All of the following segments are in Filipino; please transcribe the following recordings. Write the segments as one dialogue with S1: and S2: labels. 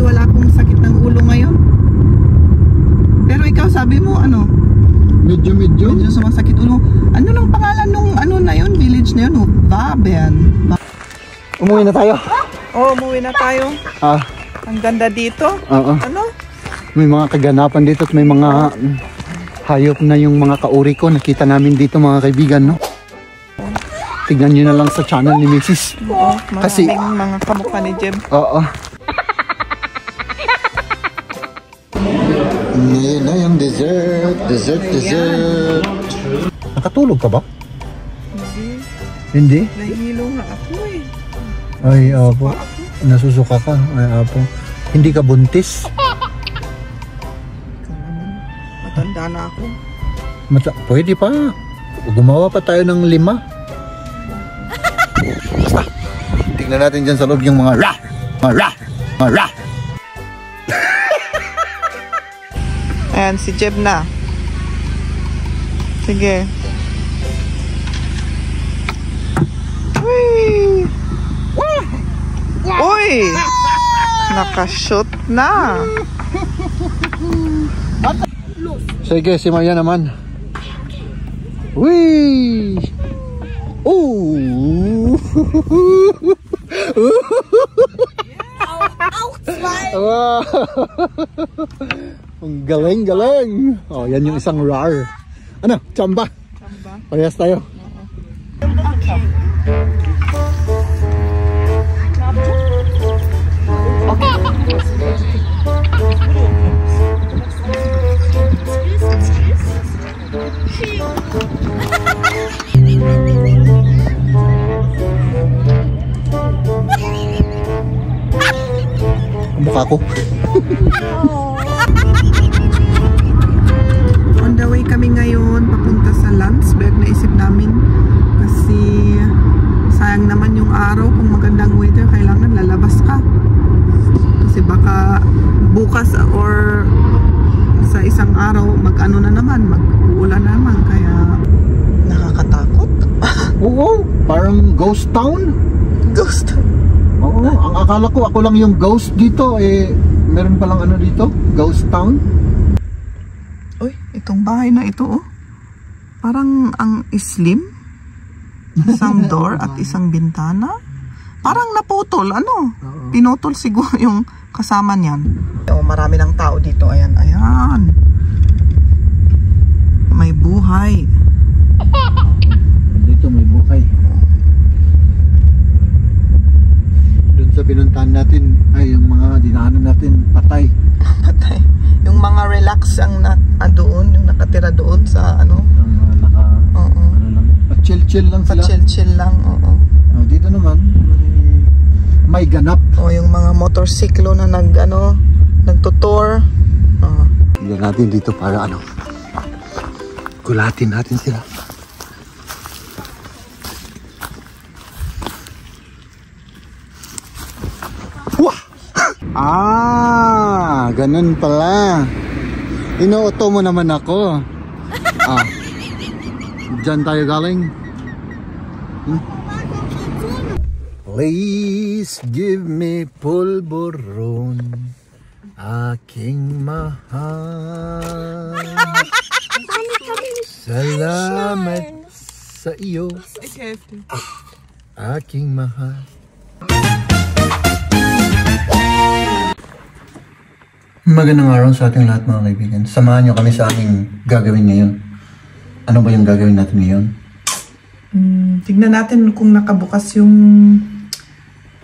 S1: wala akong sakit ng ulo ngayon. Pero ikaw sabi mo ano? Medyo sumasakit ulo. Ano nang pangalan nung ano na yun? Village na yun? Vaben.
S2: Umuwi na tayo.
S1: Oh, umuwi na tayo. Ang ganda dito. Ano?
S2: May mga kaganapan dito at may mga hayop na yung mga kauri ko. Nakita namin dito mga kaibigan, no? Tignan nyo na lang sa channel ni Mrs.
S1: Oo,
S2: kasi
S1: mga kamukha ni Jeb.
S2: Oo. Ngayon na yung dessert. Nakatulog ka ba? Hindi?
S1: Nahihilo nga ako eh.
S2: Ay, apo. Nasusuka ka. Ay, apo. Hindi ka buntis?
S1: Matanda na ako.
S2: Pwede pa. Gumawa pa tayo ng 5. Tignan natin dyan sa loob yung mga ra.
S1: Ayan, si Jeb na. Sige. Uy! Uy! Nakashoot na.
S2: Sige, si Maya naman. Uy! Oh! Wow! Ang galing. Oh, yan yung isang rar. Ano? Chamba? Parehas tayo. Ang mukha ko.
S1: On the way kami ngayon papunta sa Landsberg. Naisip namin kasi sayang naman yung araw. Kung magandang weather, kailangan lalabas ka kasi baka bukas or sa isang araw mag-ano na naman, mag-uulan na naman, kaya nakakatakot.
S2: Oo, parang ghost town. Oo, ang akala ko ako lang yung ghost dito, meron palang ano dito, ghost town.
S1: Uy, itong bahay na ito, oh. Parang ang slim. Isang door at isang bintana. Parang naputol, ano? Pinutol siguro yung kasama niyan. Oh, marami ng tao dito, ayan. May buhay.
S2: Dito may buhay. Doon sa pinuntahan natin ay yung mga dinaanan natin patay.
S1: Yung mga relax ang doon, yung nakatira doon sa ano.
S2: Pa-chill lang sila.
S1: Pa-chill lang, oo.
S2: Dito naman may ganap.
S1: Yung mga motorsiklo na nagtutour.
S2: Tignan natin dito para gulatin natin sila. Wah! Ganun pala. Inuuto mo naman ako. Diyan tayo galing. Please give me pulburon, aking mahal. Salamat sa iyo, aking mahal. Magandang araw sa ating lahat mga kaibigan. Samahan nyo kami sa aming gagawin ngayon. Ano ba yung gagawin natin ngayon?
S1: Tignan natin kung nakabukas yung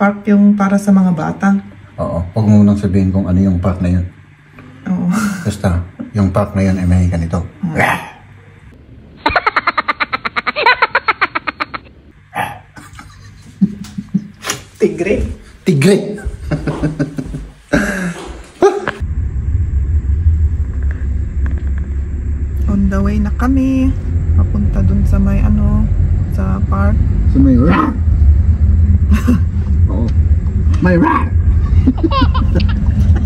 S1: park yung para sa mga bata.
S2: Oo, huwag mo nang sabihin kung ano yung park na yun.
S1: Oo.
S2: Basta, yung park na yun ay may ganito.
S1: Tigre. On the way na kami. Papunta dun sa may sa park.
S2: So may rat. Oo. May rat.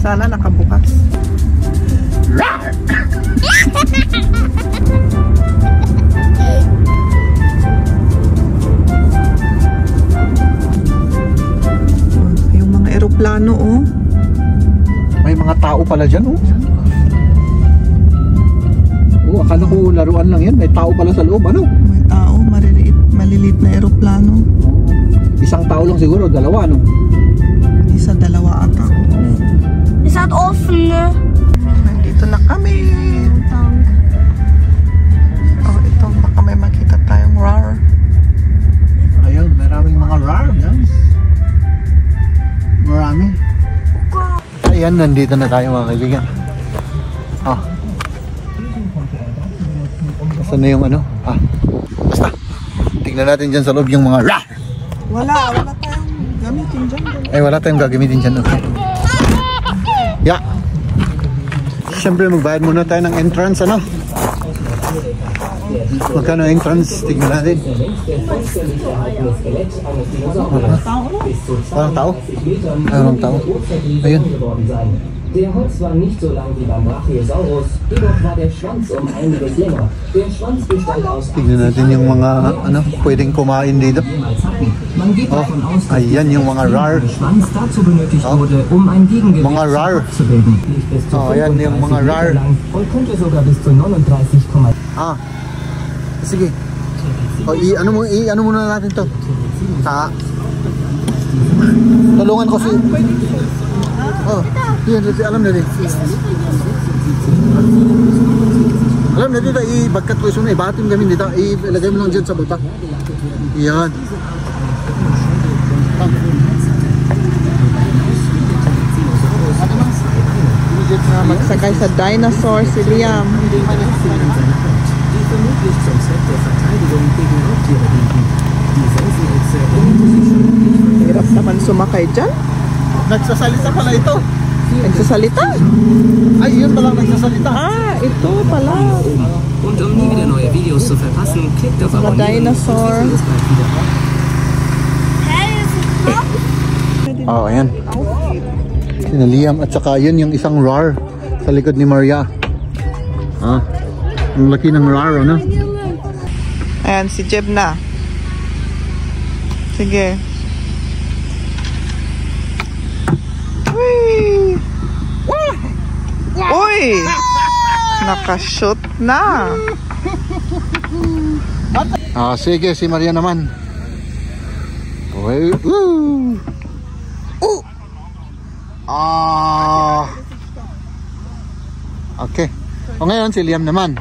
S1: Sana nakabukas.
S2: Rat.
S1: Yung mga eroplano, oh.
S2: mga tao pala dyan, oh. Oh, akala ko laruan lang yan. May tao pala sa loob, ano?
S1: May tao, maliliit na eroplano.
S2: Isang tao lang siguro, dalawa, no?
S1: Isa, dalawa ata.
S3: Is dat offen?
S1: Nandito na kami. Oh, ito, baka may makita tayong RAR.
S2: Ayun, maraming mga RAR, guys. Marami. Ayan, nandito na tayo mga kaibigan. Ah. Saan na yung ano? Ah. Basta. Tignan natin dyan sa loob yung mga RAR.
S1: Wala tayong gamitin dyan.
S2: Ay, wala tayong gagamitin dyan. Okay. Yeah. Siyempre, magbayad muna tayo ng entrance, ano? Magkano entrance? Tignan natin. Walang tao? Ay, walang tao. Ayun.
S4: Der Hals war nicht so lang wie beim Brachiosaurus, jedoch war der Schwanz einiges länger. Der Schwanz bestand aus...
S2: Tignan natin yung mga ano, pwedeng kumain dito.
S4: Man geht davon aus, dass
S2: ayan yung mga RAR.
S4: der Schwanz dazu benötigt wurde, ein Gegengewicht
S2: Mga RAR.
S4: zu bilden. Bis zu
S2: Ayan yung mga
S4: 35
S2: RAR.
S4: Meter lang und könnte sogar bis zu 39,5
S2: Ah. Sige. O, ano muna natin to? Tulungan ko si... Oh, yan, alam na din. Alam na dito, ibagkat ko iso na, ibatim kami dito, ilagay mo lang dyan sa bata. Yan.
S1: Magsakay sa dinosaur si Liam.
S4: die vermutlich zum Zweck der Verteidigung gegen Raubtiere dienten. Die Sensenechse erinnerte sich schon
S1: Hirap naman sumakay dyan.
S2: Nagsasalita pala ito.
S1: Nagsasalita?
S2: Ay, yun palang nagsasalita.
S1: Ah, ito pala.
S4: Und um nie wieder neue Videos zu verpassen, klickt auf
S1: Mga
S4: Abonnieren und
S1: dinosaur.
S4: wir sehen uns bald wieder.
S2: Oh, ayan. Sina Liam at saka yun yung isang RAR sa likod ni Maria. Ah, ang laki ng RAR, ano?
S1: Ayan, si Jeb na. Sige. Uy! Uy! Nakashoot na.
S2: Ah, sige, si Maria naman. Uy, Ah. Okay. O ngayon, si Liam naman.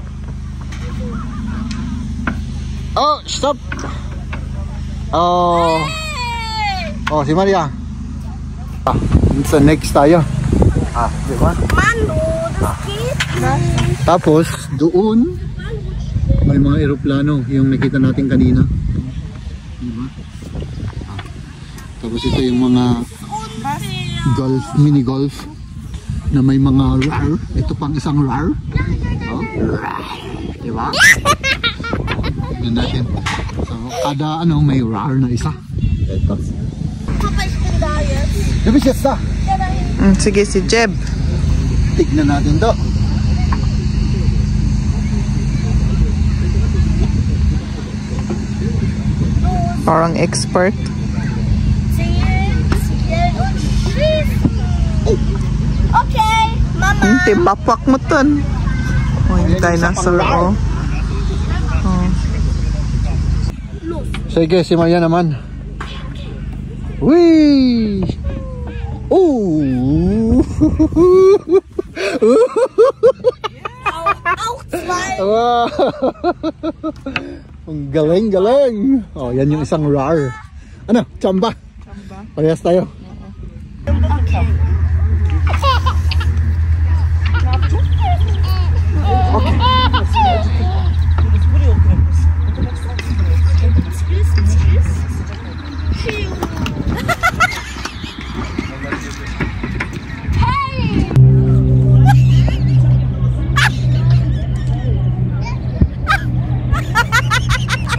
S2: Oh, stop. Oh. Oh, si Maria. Ah, sa next tayo. Ah, di ba?
S3: Manu, das geht nicht.
S2: Tapos, doon, may mga eroplano, yung nakita natin kanina. Diba? Ah. Tapos ito yung mga golf, mini golf, na may mga RAR. Ito pang isang RAR. Oh, diba? Tignan natin. So, kada ano, may RAR na isa. Ito.
S3: Papa, ich bin da jetzt.
S2: Diba siya sa?
S3: Ja, dahin.
S1: Sige, si Jeb.
S2: Tignan natin to.
S1: Parang expert.
S3: Zählen, zählen und schießen. Okay, Mama.
S1: Tibapak mo ton. Oh, yung dinosaur, oh. Oh.
S2: Sige, si Maria naman. Whee! Oh!
S3: Auch zwei.
S2: Wow! Ang galing-galing! Oh, yan yung isang RAR. Ano? Chamba? Parehas tayo.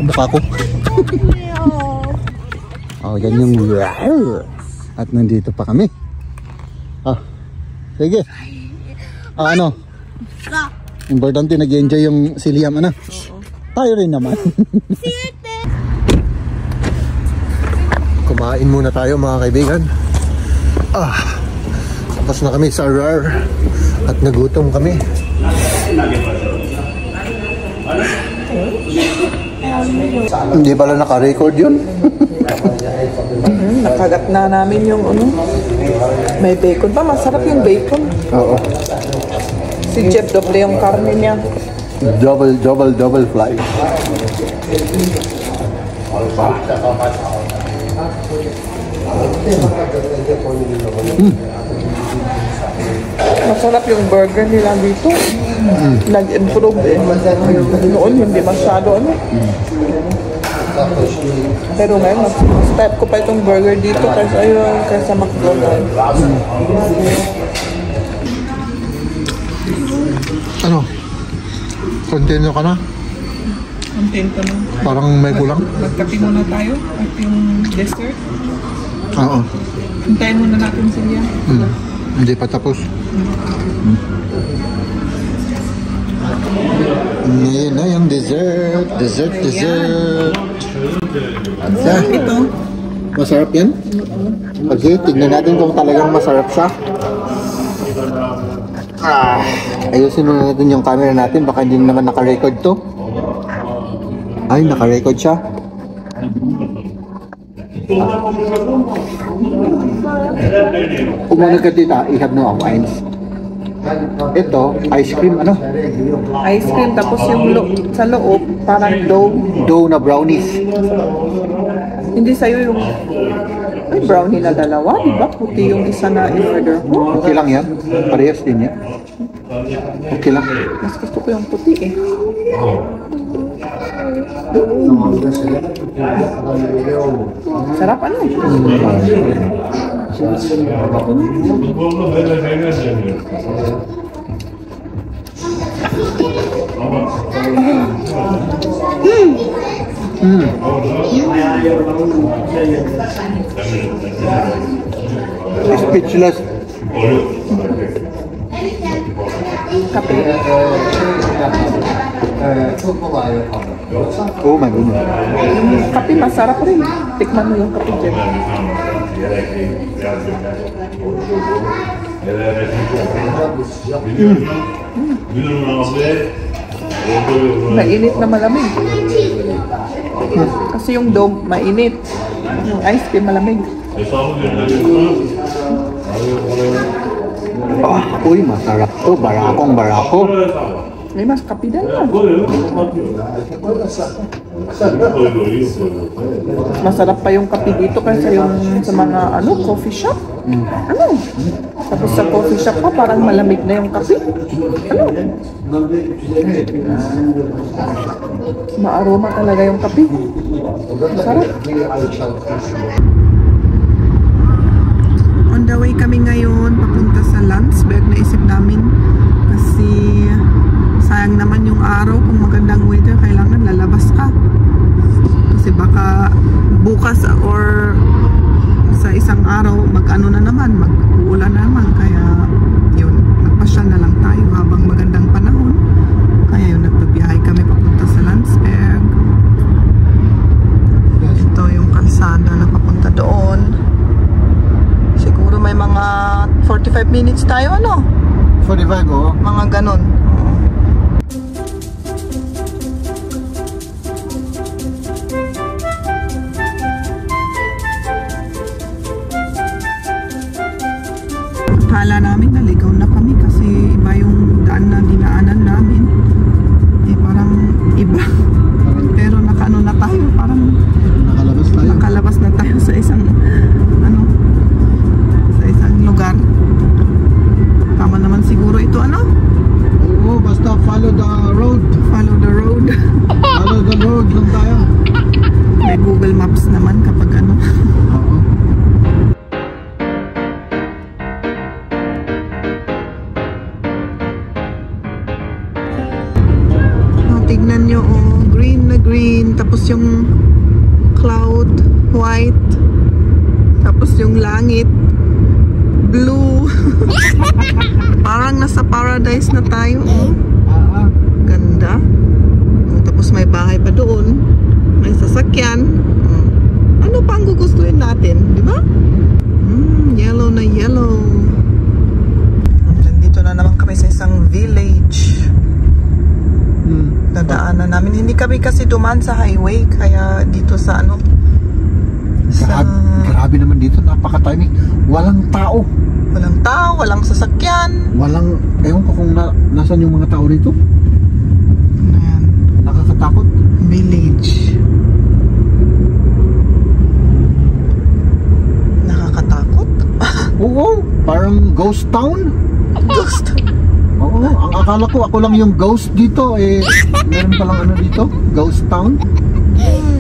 S2: Mukha ko. Oh, yan yung RAR. At nandito pa kami. Ah, sige. Ah, ano? Importante nag-enjoy yung si Liam, ano? Tayo rin naman. Kumain muna tayo mga kaibigan. Ah, Tapos na kami sa RR at nagutom kami. Hindi pala naka-record yun.
S1: Nakagat na namin yung ano. May bacon pa. Masarap yung bacon.
S2: Oo.
S1: Si Jeff, doble yung karne niya.
S2: Double fly.
S1: Masarap yung burger nila dito. Nag-improve eh. Noon hindi masyado ano. Pero ngayon, mas type ko pa itong burger dito kaysa McDonald's.
S2: Ano? Kontento ka na?
S1: Kontento na.
S2: Parang may kulang?
S1: Magkape muna tayo at yung dessert.
S2: Oo.
S1: Hintayin muna natin sila.
S2: Hindi pa tapos. Ngayon na yung dessert. Dessert. Yeah.
S1: Ito.
S2: Masarap yan? Okay, tignan natin kung talagang masarap siya. Ayusin muna natin yung camera natin. Baka hindi naman naka-record to. Ay, naka-record siya. Umuna ka dito, I have no wines. Ito, ice cream, ano?
S1: Ice cream, tapos yung sa loob, parang dough.
S2: Dough na brownies.
S1: Hindi sa'yo yung... Ay, brownie na dalawa, di ba? Puti yung isa na in-order ko.
S2: Okay lang yan. Parehas din yan. Okay lang.
S1: Mas gusto ko yung puti eh. Sarap ano eh.
S2: Speechless.
S1: Kape.
S2: Oh my goodness.
S1: Kape masarap rin. Tikman mo yung kape dyan. Mainit na malamig. Kasi yung dough mainit. Yung ice cream malamig.
S2: Uy, masarap to. Barako.
S1: May mas kape din yan. Masarap pa yung kape dito kaysa yung sa mga coffee shop. Ano? Tapos sa coffee shop pa parang malamig na yung kape. Ano? Maaroma talaga yung kape. Masarap. On the way kami ngayon papunta sa Landsberg. Naisip namin kasi sayang naman yung araw. Kung magandang weather, kailangan lalabas ka. Kasi baka bukas or sa isang araw mag-ano na naman, mag-uulan na naman. Kaya yun, nagpasya na lang tayo habang magandang panahon. Kaya yun, nagbabiyahe kami papunta sa Landsberg. Ito yung kalsada na papunta doon. Siguro may mga 45 minutes tayo, ano?
S2: 45, oh.
S1: Mga ganon. Akala namin naligaw na kami kasi iba yung daan na dinaanan namin. Eh parang iba. Pero nakaano na tayo, parang nakalabas na tayo sa isang sa isang lugar. Tama naman siguro ito, ano?
S2: Oo, basta follow the road.
S1: Follow the road.
S2: Follow the road lang tayo.
S1: May Google Maps naman kapag ano.
S2: Oo.
S1: Tignan nyo, oh, green na green, tapos yung cloud, white, tapos yung langit, blue. Parang nasa paradise na tayo, oh. Ganda. Oh, tapos may bahay pa doon, may sasakyan. Oh. Ano pa ang gugustuhin natin, di ba? Yellow na yellow. kami kasi dumaan sa highway, kaya dito sa ano.
S2: Grabe naman dito, napaka-timing. Walang tao.
S1: Walang tao, walang sasakyan.
S2: Walang, ewan ko kung nasan yung mga tao rito.
S1: Ayan.
S2: Nakakatakot.
S1: Village. Nakakatakot?
S2: Oo, parang ghost town.
S1: Ghost.
S2: Oo, ang akala ko ako lang yung ghost dito. Meron palang ano dito, ghost town.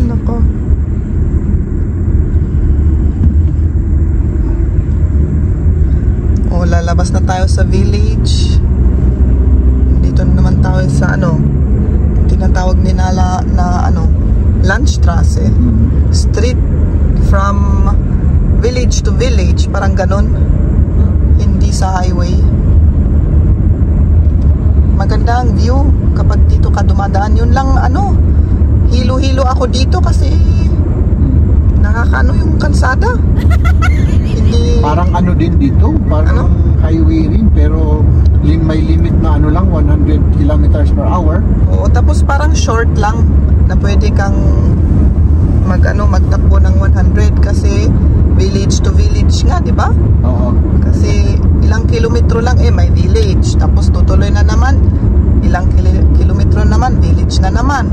S1: Nako. Lalabas na tayo sa village. Dito naman tayo sa ano, tinatawag nila na ano, Landstraße. Street from village to village, parang ganon. Hindi sa highway. Maganda ang view kapag dito ka dumadaan. Yun lang ano, hilo-hilo ako dito kasi nakakaano yung kalsada. Hindi.
S2: Parang ano din dito, parang highway rin, pero may limit na ano lang, 100 kilometers per hour.
S1: Oo, tapos parang short lang na pwede kang magtakbo ng 100 kasi village to village nga, di ba?
S2: Oo.
S1: Kasi ilang kilometro lang may village, tapos tutuloy na naman, ilang kilometro naman, village na naman.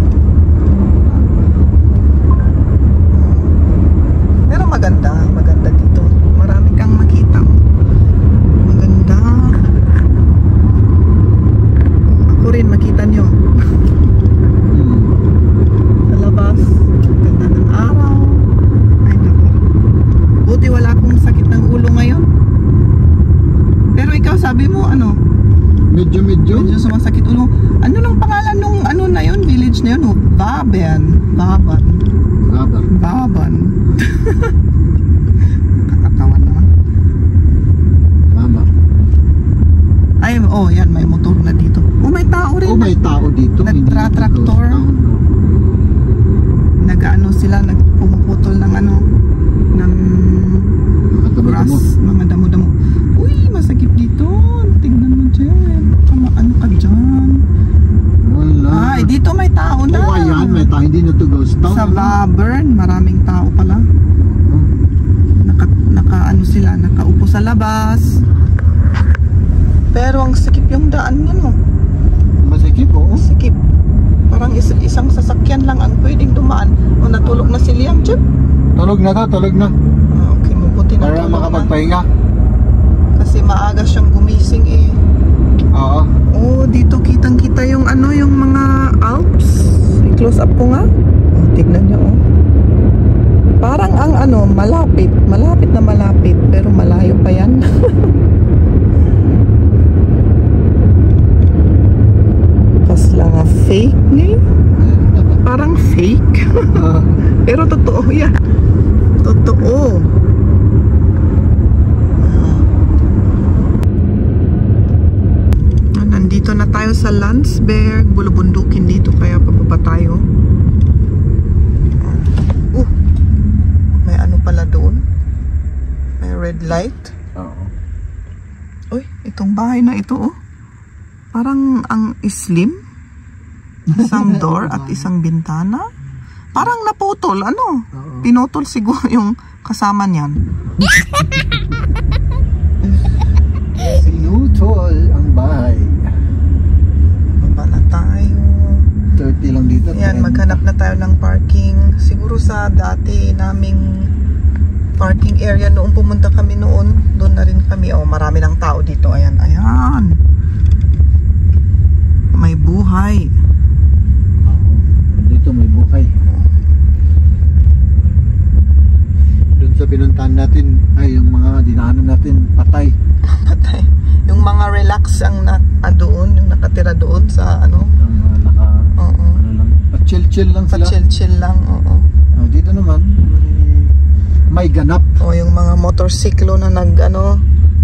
S1: Pero maganda dito. Marami kang makita. Maganda. Ako rin, makita nyo. Sa labas. Ganda ng araw. Ay naku. Buti wala akong sakit ng ulo ngayon. Pero ikaw sabi mo ano?
S2: Medyo
S1: sumasakit ulo. Ano nang pangalan nung ano na yun? Village na yun? Baban. Nakakatawa naman.
S2: Mama.
S1: Ay, yan, may motor na dito. May tao rin.
S2: May tao dito.
S1: Nagtra-tractor. Nag-ano sila, nagpumuputol ng ano, ng grass, mga damo-damo. Uy, masakit dito. Tingnan mo dyan. Ano ka dyan?
S2: Wala.
S1: Ay, dito may tao na.
S2: Ayan, may tao. Hindi na to ghost town.
S1: Sa Wabern, maraming tao pala. Naka-ano sila, nakaupo sa labas. Pero ang sikip yung daan niya, no?
S2: Masikip, oo.
S1: Sikip. Parang isang sasakyan lang ang pwedeng dumaan. Natulog na si Liam, Chip.
S2: Tulog na.
S1: Okay, mabuti na
S2: Para
S1: tulog na.
S2: makapagpahinga.
S1: Kasi maaga siyang gumising
S2: Oo.
S1: Dito kitang-kita yung ano, yung mga Alps. I-close up ko nga. Tignan niyo, Parang ang ano, malapit na malapit, pero malayo pa yan. Kasla nga fake ni. Parang fake. Pero totoo yan. Totoo. Nandito na tayo sa Landsberg. Bulubundukin dito, kaya pababa tayo. May ano pala doon. May red light.
S2: Oo.
S1: Uy, itong bahay na ito, parang ang slim. Isang door at isang bintana. Parang naputol, ano? Pinutol siguro yung kasama niyan.
S2: Sinutol ang bahay.
S1: Baba na tayo.
S2: 30 lang dito.
S1: Yan, maghanap na tayo ng parking. Siguro sa dati naming parking area noong pumunta kami noon, doon na rin kami. Marami ng tao dito. Ayan. May buhay.
S2: Dito may buhay. Doon sa pinuntahan natin ay yung mga dinaanan natin patay.
S1: Patay. Yung mga relax ang doon, yung nakatira doon sa ano.
S2: Ano lang, pa-chill lang sila.
S1: Pa-chill lang,
S2: Dito naman may ganap.
S1: Yung mga motorsiklo na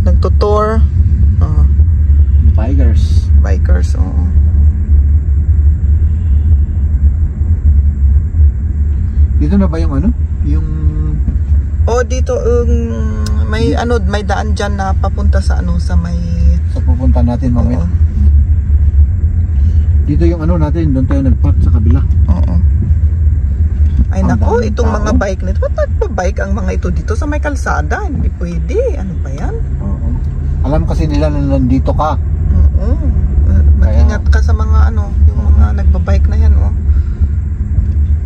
S1: nagtutour. Bikers,
S2: Dito na ba yung ano? Yung
S1: dito may may daan diyan na papunta sa sa may
S2: sa pupunta natin mamaya. Dito yung ano natin, doon tayo nag-park sa kabila.
S1: Oo. Ay
S2: Ang
S1: nako,
S2: daming
S1: itong
S2: tao.
S1: mga bike nito. Ba't nagpa-bike ang mga ito dito sa may kalsada? Hindi pwede. Ano ba yan?
S2: Oo. Alam kasi nila na nandito ka.
S1: Oo. Mag-ingat ka sa mga ano, yung mga nagbabike na yan, oh.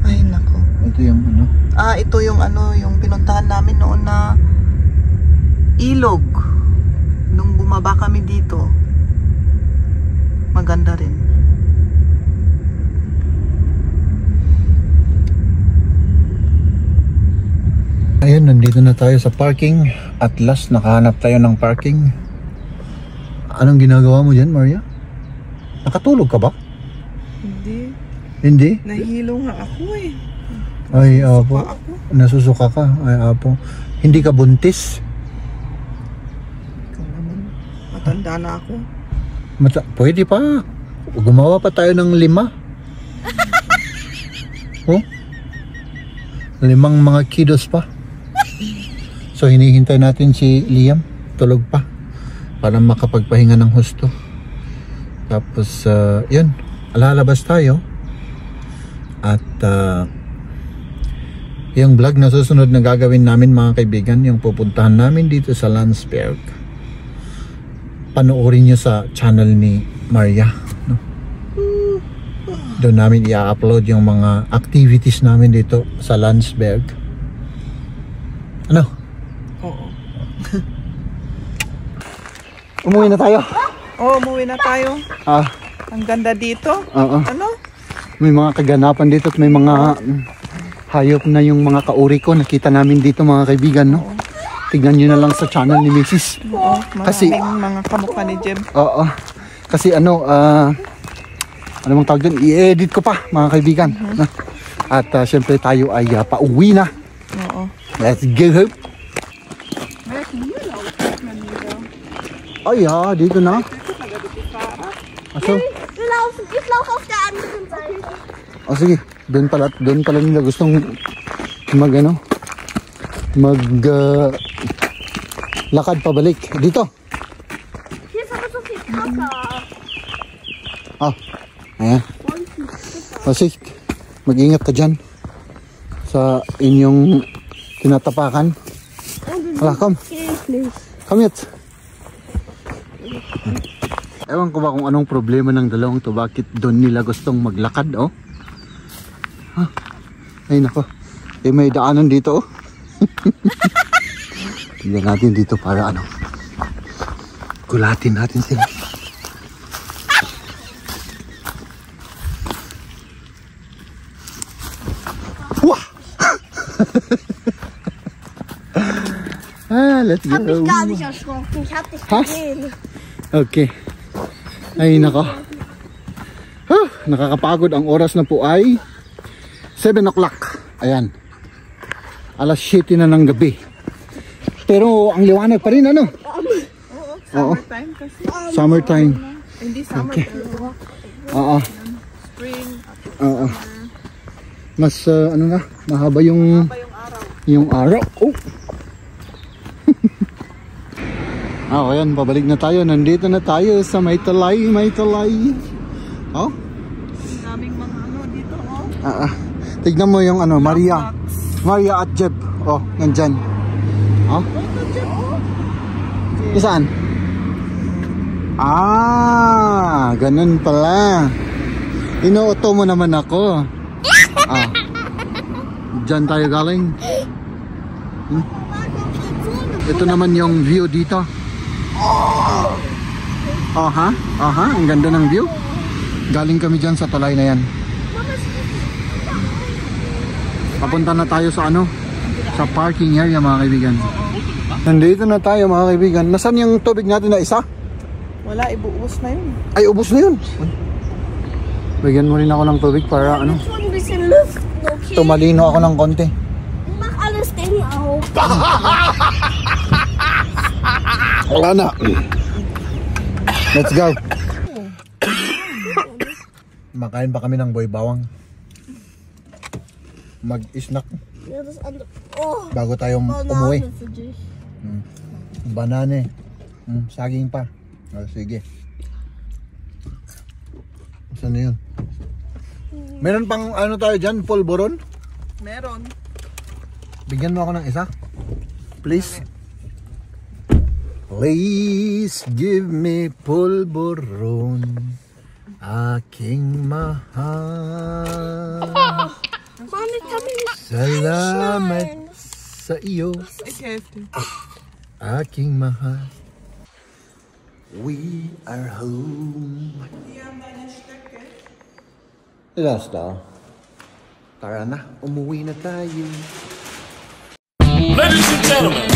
S1: Ay nako.
S2: Ito yung ano.
S1: Ah, ito yung ano, yung pinuntahan namin noon na ilog. Nung bumaba kami dito. Maganda rin.
S2: Ayun, nandito na tayo sa parking. At last, nakahanap tayo ng parking. Anong ginagawa mo dyan, Maria? Nakatulog ka ba?
S1: Hindi.
S2: Hindi?
S1: Nahilo nga ako eh.
S2: Ay, apo.
S1: ako.
S2: Nasusuka ka. Ay, apo. Hindi ka buntis?
S1: Ikaw naman. Matanda na ako.
S2: Pwede pa. Gumawa pa tayo ng 5. Oh? 5 mga kiddos pa. So hinihintay natin si Liam. Tulog pa. Para makapagpahinga ng husto. Tapos yun. Lalabas tayo. At yung vlog na susunod na gagawin namin mga kaibigan, yung pupuntahan namin dito sa Landsberg, panoorin nyo sa channel ni Maria, no? Doon namin i-upload yung mga activities namin dito sa Landsberg. Ano?
S1: Oo.
S2: Umuwi na tayo.
S1: Oh, umuwi na tayo. Ang ganda dito.
S2: Oo.
S1: Ano?
S2: May mga kaganapan dito at may mga hayop na yung mga kauri ko. Nakita namin dito mga kaibigan, no? Tignan nyo na lang sa channel ni Mrs.
S1: Oo.
S2: Kasi-
S1: Maraming mga kamukha ni Jeb.
S2: Oo. Kasi ano mong tawag dyan? I-edit ko pa mga kaibigan. At syempre tayo ay pauwi na.
S1: Oo.
S2: Let's go. Ay dito na. Aso?
S3: Ich laufe auf der anderen Seite.
S2: O sige, doon pala nila gustong lakad pabalik. Dito.
S3: Hier ist aber so viel Kacke.
S2: Ayan. O sige, mag-ingat ka dyan sa inyong tinatapakan. Wala, come. Come yet. Ewan ko ba kung anong problema ng dalawang to, bakit doon nila gustong maglakad, oh. Ay nako, may daanan dito, oh. Tignan natin dito para ano, gulatin natin sila. Wah! Let's go.
S3: Hab mich gar nicht erschrocken. Ich hab dich gesehen.
S2: Okay. Ay nako. Nakakapagod. Ang oras na po ay 7 o'clock. Ayan. Alas 7 na ng gabi. Pero ang liwanag pa rin, ano? Oo.
S1: Summertime kasi.
S2: Summertime.
S1: Hindi summer.
S2: Okay. Oo.
S1: Spring.
S2: Oo. Mas ano na, mahaba yung araw. Oh. Ayan, pabalik na tayo. Nandito na tayo sa Maytalay. Oh.
S1: Daming mga ano dito, oh.
S2: Tignan mo yung ano, Maria at Jeb. Oh, nandyan. Oh. Saan? Ganun pala. Inuuto mo naman ako. Diyan tayo galing. Ito naman yung view dito. Ang ganda ng view. Galing kami dyan sa tulay na yan. Papunta na tayo sa ano, sa parking area mga kaibigan. Nandito na tayo mga kaibigan. Nasaan yung tubig natin na isa?
S1: Wala, ibuubos na yun.
S2: Ay, ubos na yun. Bigyan mo rin ako ng tubig para ano,
S3: Schon ein bisschen Luft, okay?
S2: tumalino ako ng konti.
S3: Mach alles Ding auf.
S2: Wala na. Let's go. Makain pa kami ng boy bawang. Mag-snack
S3: Ja, das andere. Oh,
S2: bago tayo umuwi.
S3: Banane für dich.
S2: Banane. Saging pa. Sige. Saan na yan? Meron pang ano tayo dyan, polvoron?
S1: Meron.
S2: Bigyan mo ako ng isa. Please. Please give me polvoron, aking mahal.
S3: Mommy, come in.
S2: Salamat sa iyo,
S1: Ik geef het.
S2: aking mahal. We are home. Basta. Tara na, umuwi na tayo.
S5: Ladies and gentlemen.